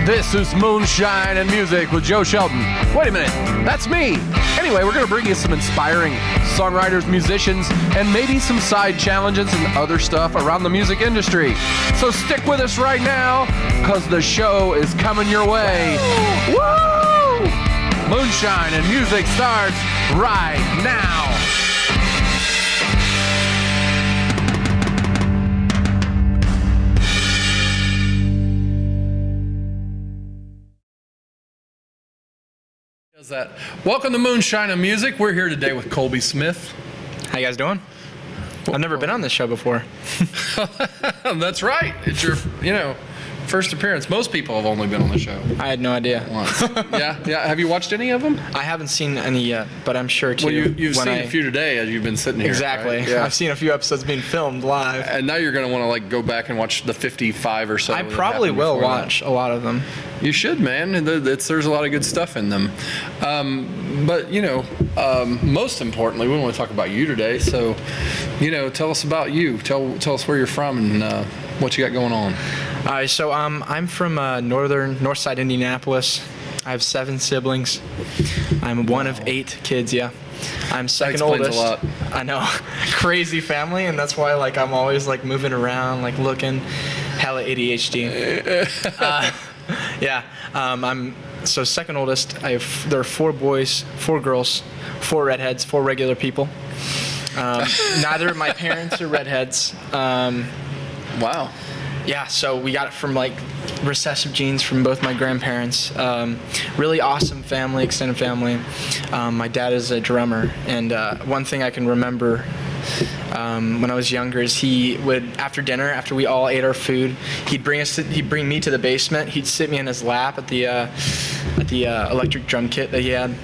This is Moonshine and Music with Joe Shelton. Wait a minute, that's me. Anyway, we're going to bring you some inspiring songwriters, musicians, and maybe some side challenges and other stuff around the music industry. So stick with us right now, because the show is coming your way. Woo! Moonshine and Music starts right now. That. Welcome to Moonshine and Music. We're here today with Kolbe Smith. How you guys doing? I've never been on this show before. That's right. It's your, first appearance. Most people have only been on the show I had no idea. once. Yeah. Have you watched any of them? I haven't seen any yet, but I'm sure too. Well, you've seen a few today as you've been sitting here. Exactly. Right? Yeah. I've seen a few episodes being filmed live. And now you're going to want to go back and watch the 55 or so. I probably will watch a lot of them. You should, man. There's a lot of good stuff in them. But most importantly, we want to talk about you today. So, tell us about you. Tell us where you're from and what you got going on. So I'm from north side Indianapolis. I have 7 siblings. I'm one of 8 kids. Yeah, I'm second oldest. That explains a lot. I know, crazy family, and that's why I'm always moving around, looking, hella ADHD. I'm so second oldest. There are 4 boys, 4 girls, 4 redheads, 4 regular people. Neither of my parents are redheads. Wow. Yeah, so we got it from recessive genes from both my grandparents. Really awesome family, extended family. My dad is a drummer, and one thing I can remember when I was younger is he would, after dinner, after we all ate our food, he'd bring me to the basement. He'd sit me in his lap at the electric drum kit that he had.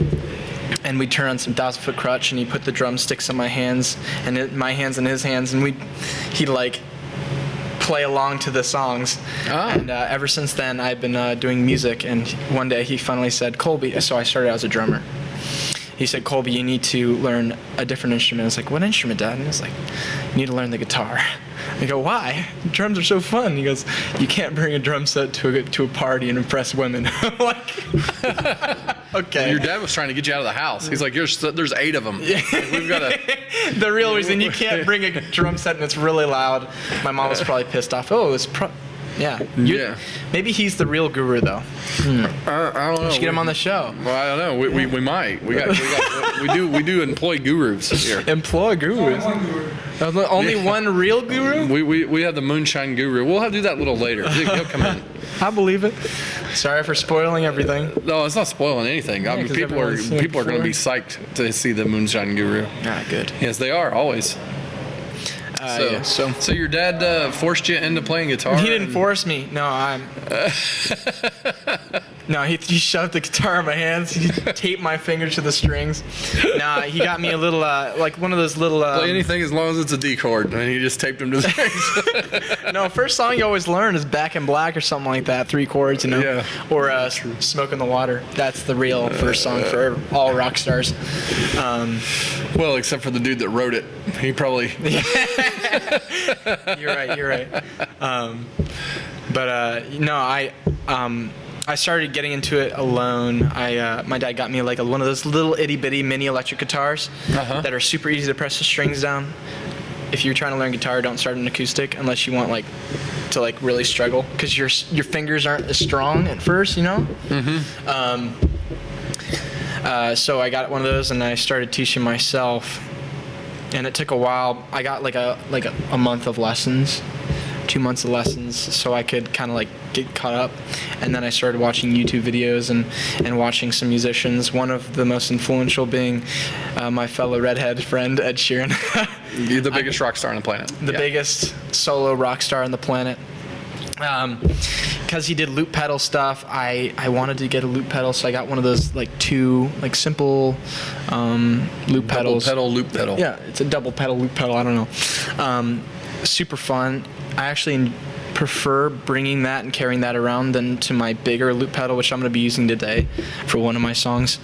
And we'd turn on some 1,000-foot crutch, and he'd put the drumsticks in my hands, and my hands in his hands, and he'd play along to the songs. And ever since then I've been doing music, and one day he finally said, Kolbe, so I started as a drummer. He said, Kolbe, you need to learn a different instrument. I was like, what instrument, Dad? And he was like, you need to learn the guitar. I go, why? Drums are so fun. He goes, you can't bring a drum set to a party and impress women. I'm like, okay. Your dad was trying to get you out of the house. He's like, there's 8 of them. Yeah. We've got to. The real reason you can't bring a drum set and it's really loud. My mom was probably pissed off. Oh, it's yeah. Maybe he's the real guru though. I don't know. We should get him on the show. Well, I don't know. We might. We do employ gurus here. Employ gurus. Only one real guru? We have the Moonshine Guru. We'll have to do that a little later. He'll come in. I believe it. Sorry for spoiling everything. No, it's not spoiling anything. I mean, people are going to be psyched to see the Moonshine Guru. Ah, good. Yes, they are always. So your dad forced you into playing guitar? He didn't force me. No, No, he shoved the guitar in my hands. He taped my fingers to the strings. Nah, he got me a little, one of those little... Play anything as long as it's a D chord, and he just taped them to the strings. No, first song you always learn is Back in Black or something like that, 3 chords, Yeah. Or Smoke in the Water. That's the real first song for all rock stars. Well, except for the dude that wrote it. He probably... You're right. I started getting into it alone. My dad got me one of those little itty bitty mini electric guitars that are super easy to press the strings down. If you're trying to learn guitar, don't start an acoustic unless you want to really struggle, because your fingers aren't as strong at first, Mm-hmm. So I got one of those and I started teaching myself. And it took a while. I got a month of lessons, 2 months of lessons, so I could kind of get caught up. And then I started watching YouTube videos and watching some musicians. One of the most influential being my fellow redhead friend Ed Sheeran. You're the biggest rock star on the planet. The biggest solo rock star on the planet. Because he did loop pedal stuff, I wanted to get a loop pedal, so I got one of those 2 simple loop pedals. Double pedal, loop pedal. Yeah, it's a double pedal, loop pedal. I don't know. Super fun. I actually prefer bringing that and carrying that around than to my bigger loop pedal, which I'm going to be using today for one of my songs.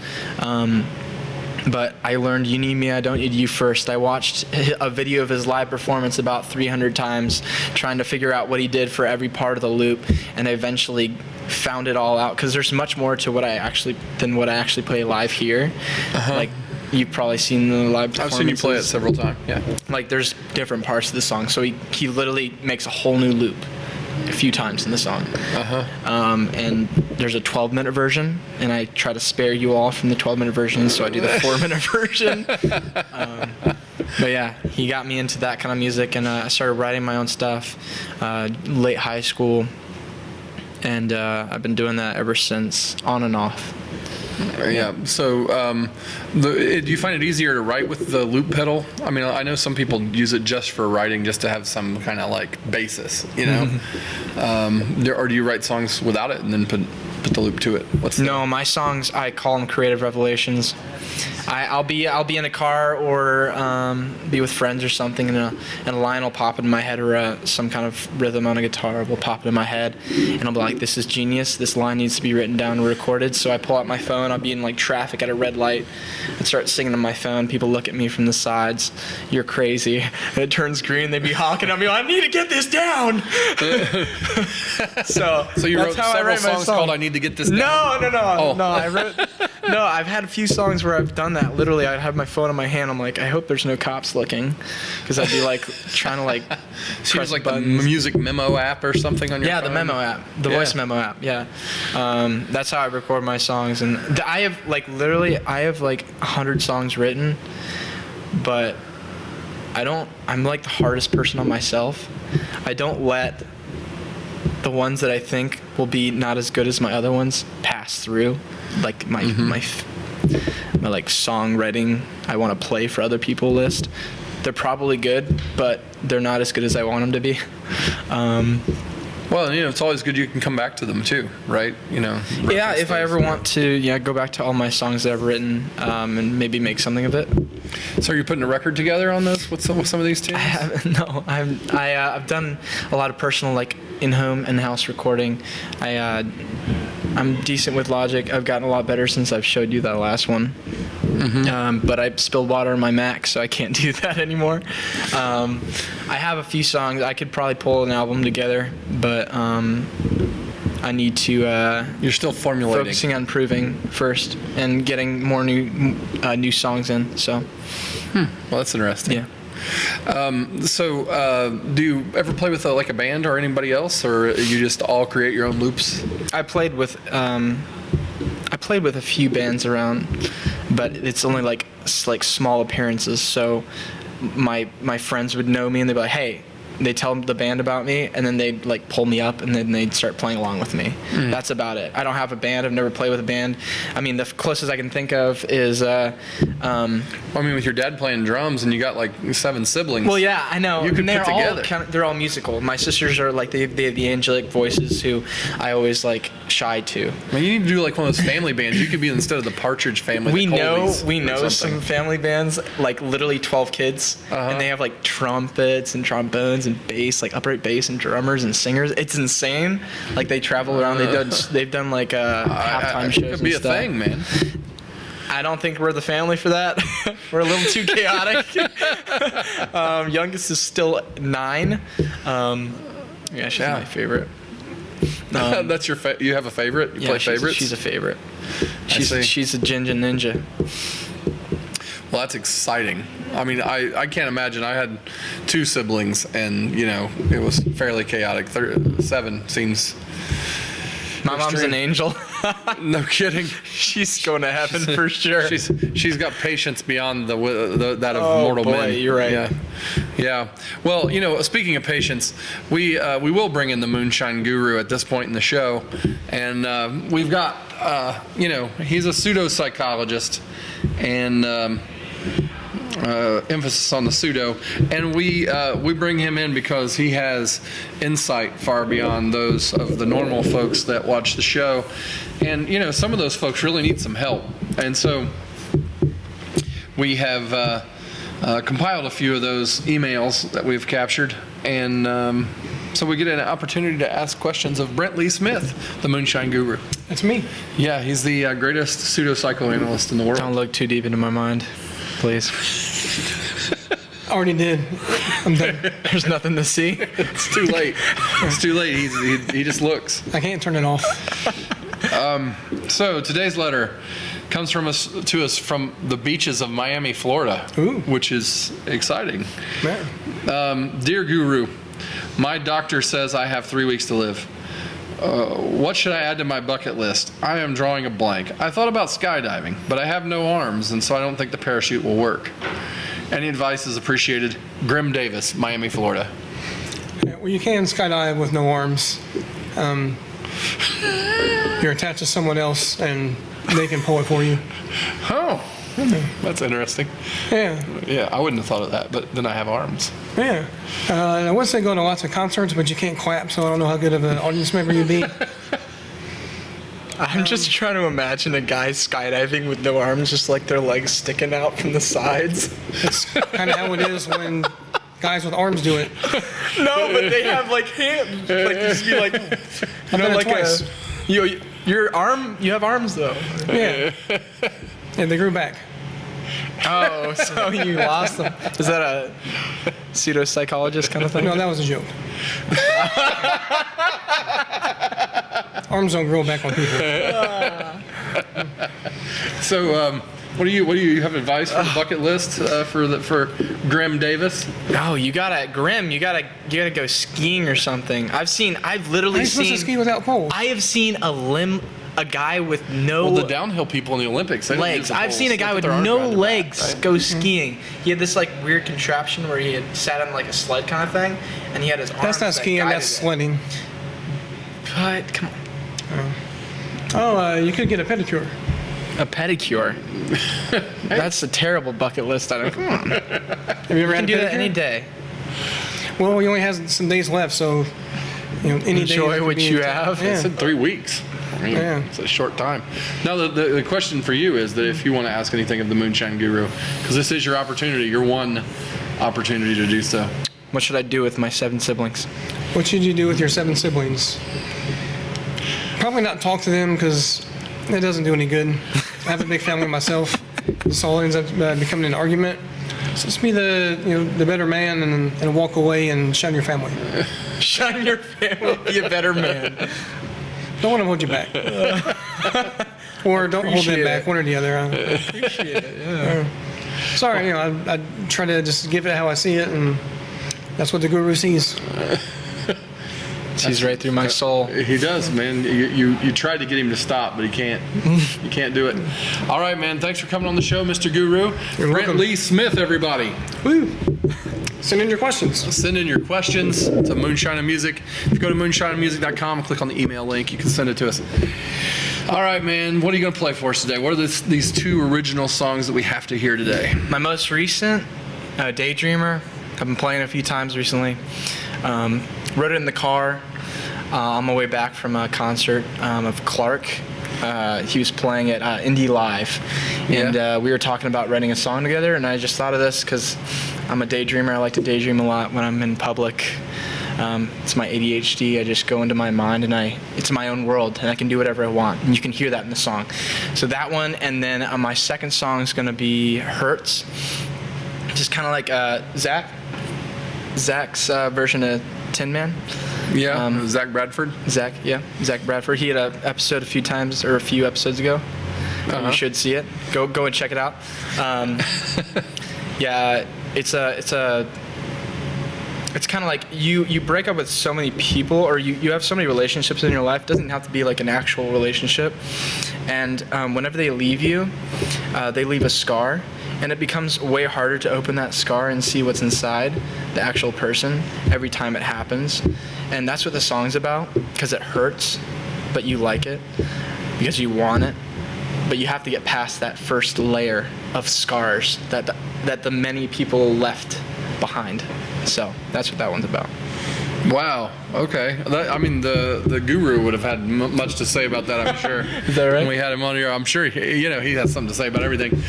But I learned "You Need Me, I Don't Need You" first. I watched a video of his live performance about 300 times, trying to figure out what he did for every part of the loop, and I eventually found it all out, because there's much more to what I actually play live here. Like, you've probably seen the live performances. I've seen you play it several times. Yeah. Like, there's different parts of the song, so he literally makes a whole new loop a few times in the song. And there's a 12-minute version, and I try to spare you all from the 12-minute version, so I do the 4-minute version. But yeah, he got me into that kind of music, and I started writing my own stuff late high school, and I've been doing that ever since, on and off. Yeah. So, do you find it easier to write with the loop pedal? I mean, I know some people use it just for writing, just to have some kind of like basis, you know. Or do you write songs without it and then put the loop to it? No, my songs, I call them creative revelations. I'll be in a car or be with friends or something, and a line will pop into my head, or some kind of rhythm on a guitar will pop into my head, and I'll be like, "This is genius. This line needs to be written down and recorded." So I pull out my phone. I'll be in like traffic at a red light and start singing on my phone. People look at me from the sides. "You're crazy." And it turns green. They'd be honking at me. "I need to get this down." So you wrote several songs called "I Need to Get This Down"? No, I've had a few songs where I've done that. Literally, I'd have my phone in my hand. I'm like, I hope there's no cops looking, because I'd be like trying to like press like buttons. the music memo app or something on your phone? Yeah, the memo app, the voice memo app. Yeah, that's how I record my songs. And I have like 100 songs written, but I'm like the hardest person on myself. I don't let the ones that I think will be not as good as my other ones pass through, like my like songwriting I want to play for other people list. They're probably good, but they're not as good as I want them to be. Well, it's always good you can come back to them too, right? Yeah, if I ever want to, go back to all my songs that I've written, and maybe make something of it. So are you putting a record together on this with some of these tunes? I've done a lot of personal, like in-house recording. I'm decent with Logic. I've gotten a lot better since I've showed you that last one. But I spilled water on my Mac, so I can't do that anymore. I have a few songs. I could probably pull an album together, but I need to. You're still formulating. Focusing on improving first and getting more new songs in. So. Well, that's interesting. Yeah. So, do you ever play with a band or anybody else, or you just all create your own loops? I played with a few bands around, but it's only like small appearances. So my friends would know me, and they'd be like, "Hey." They tell the band about me, and then they'd pull me up, and then they'd start playing along with me. That's about it. I don't have a band. I've never played with a band. I mean, the closest I can think of is with your dad playing drums, and you got 7 siblings. Well, yeah, I know. You could put together. They're all musical. My sisters are they have the angelic voices who I always shy to. Well, you need to do one of those family bands. You could be instead of the Partridge Family. We know some family bands, literally 12 kids, and they have trumpets and trombones and bass, upright bass and drummers and singers. It's insane. They travel around. They've done halftime shows. It could be a thing, man. I don't think we're the family for that. We're a little too chaotic. Youngest is still 9. She's my favorite. That's your you have a favorite? You play favorites? She's a favorite. She's a ginger ninja. Well, that's exciting. I mean, I can't imagine. I had 2 siblings, and it was fairly chaotic. 7 seems. My mom's an angel. No kidding. She's going to heaven for sure. She's got patience beyond that of mortal men. You're right. Yeah. Well, speaking of patience, we will bring in the Moonshine Guru at this point in the show, and we've got he's a pseudo-psychologist, and emphasis on the pseudo, and we bring him in because he has insight far beyond those of the normal folks that watch the show, and some of those folks really need some help, and so we have compiled a few of those emails that we've captured, and So we get an opportunity to ask questions of Brent Lee Smith, the Moonshine Guru. That's me. Yeah, he's the greatest pseudo-psychoanalyst in the world. Don't look too deep into my mind, please. Already did. I'm done. There's nothing to see. It's too late. It's too late. He just looks. I can't turn it off. So today's letter comes to us from the beaches of Miami, Florida, Ooh. which is exciting. Man. Dear Guru, my doctor says I have 3 weeks to live. What should I add to my bucket list? I am drawing a blank. I thought about skydiving, but I have no arms, and so I don't think the parachute will work. Any advice is appreciated. Grim Davis, Miami, Florida. Yeah, well, you can skydive with no arms. You're attached to someone else, and they can pull it for you. Oh, that's interesting. Yeah. Yeah, I wouldn't have thought of that, but then I have arms. Yeah. I would say go to lots of concerts, but you can't clap, so I don't know how good of an audience member you'd be. I'm just trying to imagine a guy skydiving with no arms, just like their legs sticking out from the sides. That's kind of how it is when guys with arms do it. No, but they have like hands. Like you just be like, I've done it like twice. your arm. You have arms though. Yeah. And they grew back. Oh, so you lost them. Is that a pseudo-psychologist kind of thing? No, that was a joke. Arms don't grow back on people. So, what do you have advice for the bucket list for Grim Davis? No, you gotta go skiing or something. I've How literally are you supposed to ski seen. without poles? I have seen a guy with no Well, the downhill people in the Olympics, they don't use legs. the I've poles. seen a They guy put with their arms no around their back, legs right? go skiing. He had this like weird contraption where he had sat on like a sled kind of thing, and he had his arms. That's not that skiing, guided that's it. sledding. But come on, You could get a pedicure. a pedicure. That's a terrible bucket list item. Come on, you Have you ever can had a do that pedicure? any day. Well, he only has some days left, so any Enjoy day what you have. I Yeah. said 3 weeks. I mean, Yeah. It's a short time. Now, the question for you is that if you want to ask anything of the Moonshine Guru, because this is your opportunity, your one opportunity to do so. What should I do with my 7 siblings? What should you do with your 7 siblings? Probably not talk to them because it doesn't do any good. I have a big family myself. This all ends up becoming an argument. So just be the better man and walk away and shun your family. Shun your family. Be a better man. Don't want to hold you back. Or don't hold them Appreciate back, it. one or the other. Appreciate it. Yeah. Sorry, I try to just give it how I see it, and that's what the guru sees. Sees right through my soul. He does, man. You tried to get him to stop, but he can't. You can't do it. All right, man. Thanks for coming on the show, Mr. Guru. You're Brent welcome. Lee Smith, everybody. Woo! Send in your questions. Send in your questions to Moonshine and Music. If you go to moonshineandmusic.com and click on the email link, you can send it to us. All right, man. What are you going to play for us today? What are these 2 original songs that we have to hear today? My most recent, Daydreamer. I've been playing it a few times recently. Wrote it in the car on my way back from a concert of Clark. He was playing at Indie Live, and we were talking about writing a song together, and I just thought of this because I'm a daydreamer. I like to daydream a lot when I'm in public. It's my ADHD. I just go into my mind, and it's my own world, and I can do whatever I want, and you can hear that in the song. So that one, and then my second song is going to be Hurts. Just kind of like Zach's version of Tin Man. Yeah, Zach Bradford. Zach Bradford. He had an episode a few episodes ago. You should see it. Go and check it out. Yeah, it's kind of like you break up with so many people, or you have so many relationships in your life. It doesn't have to be like an actual relationship. And whenever they leave you, they leave a scar. And it becomes way harder to open that scar and see what's inside the actual person every time it happens. And that's what the song's about, because it hurts, but you like it, because you want it. But you have to get past that first layer of scars that the many people left behind. So that's what that one's about. Wow. Okay. I mean, the guru would have had much to say about that, I'm sure. Is that right? When we had him on here, I'm sure he has something to say about everything.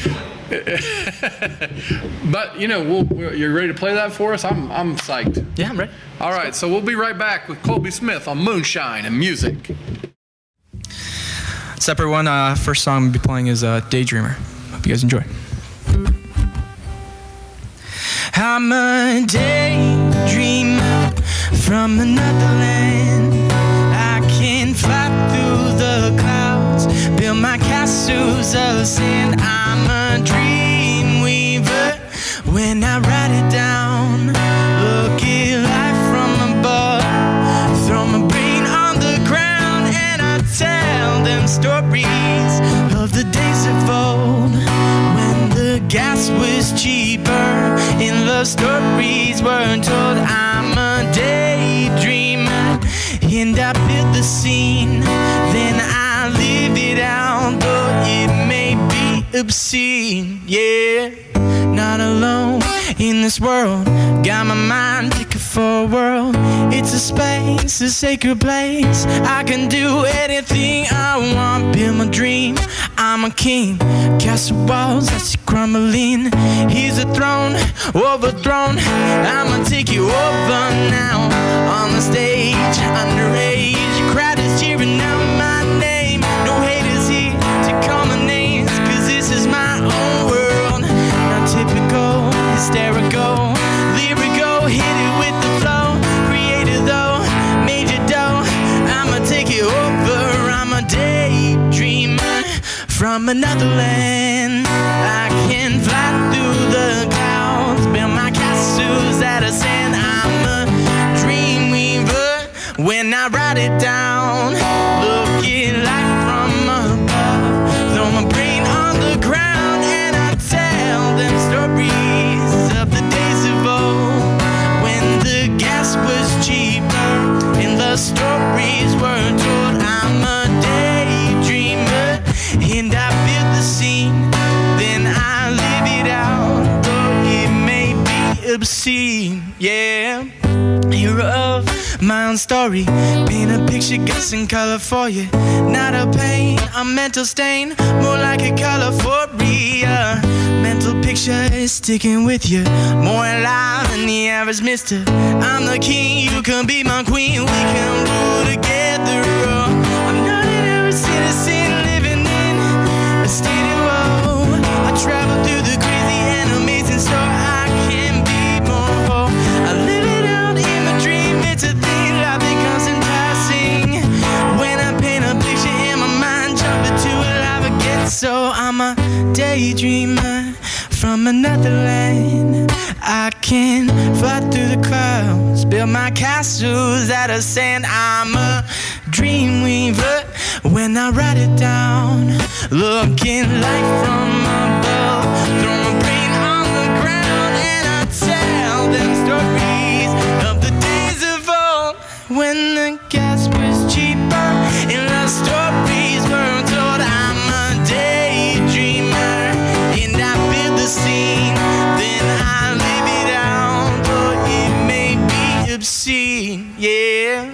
But you're ready to play that for us? I'm psyched. Yeah, I'm ready. All right. So we'll be right back with Kolbe Smith on Moonshine and Music. Separate one. First song we'll be playing is Daydreamer. Hope you guys enjoy. I'm a daydreamer from another land. I can fly through the clouds, build my castles of sand. I'm a dream weaver when I write it down. Look at life from above, throw my brain on the ground, and I tell them stories of the days of old when the gas was cheaper and love stories were told. I'm a daydreamer and I build the scene, then I live it out, though it may be obscene. Yeah, not alone in this world, got my mind ticking for a whirl. It's a space, a sacred place, I can do anything I want. Build my dream, I'm a king, castle walls I see crumbling. Here's a throne, overthrown, I'ma take you over now. On the stage, underage, the crowd is cheering out my name. No haters here to call my names, cause this is my own world. Not typical, hysterical, lyrical, hit it with the flow. Creator though, major dough, I'ma take it over. I'm a daydreamer from another land. I can fly through the clouds, build my castles out of sand. I'm a dream weaver when I write it down. Look at life from above, throw my brain on the ground, and I tell them stories of the days of old when the gas was cheaper and the stories were told. I'm a daydreamer and I build the scene, then I live it out, though it may be obscene. Yeah, hero of my own story, paint a picture, got some color for you. Not a pain, a mental stain, more like a color for me. Mental picture is sticking with you, more alive than the average mister. I'm the king, you can be my queen, we can rule together. I'm not an average citizen living in a state of woe. I travel through the crazy and amazing, so I can be more whole. I live it out in my dream, it's a thing, life becomes in passing. When I paint a picture in my mind, jump into a life again. So I'm a daydreamer from another land. I can fly through the clouds, build my castles out of sand. I'm a dream weaver when I write it down. Looking life from above, throw my brain on the ground, and I tell them stories of the days of old when the gas was cheaper and love stories were told. I'm a daydreamer and I build the scene, then I live it out, though it may be obscene. Yeah.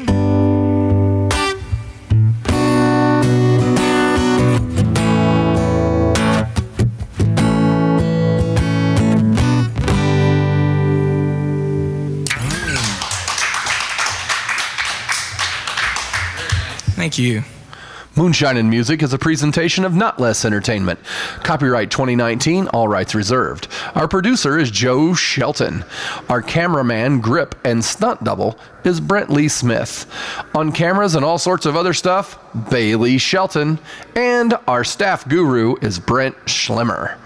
Thank you. Moonshine and Music is a presentation of Notlehs Entertainment. Copyright 2019, all rights reserved. Our producer is Joe Shelton. Our cameraman, grip, and stunt double is Brent Lee Smith. On cameras and all sorts of other stuff, Bailey Shelton. And our staff guru is Brent Schlemmer.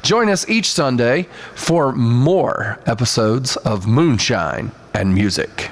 Join us each Sunday for more episodes of Moonshine and Music.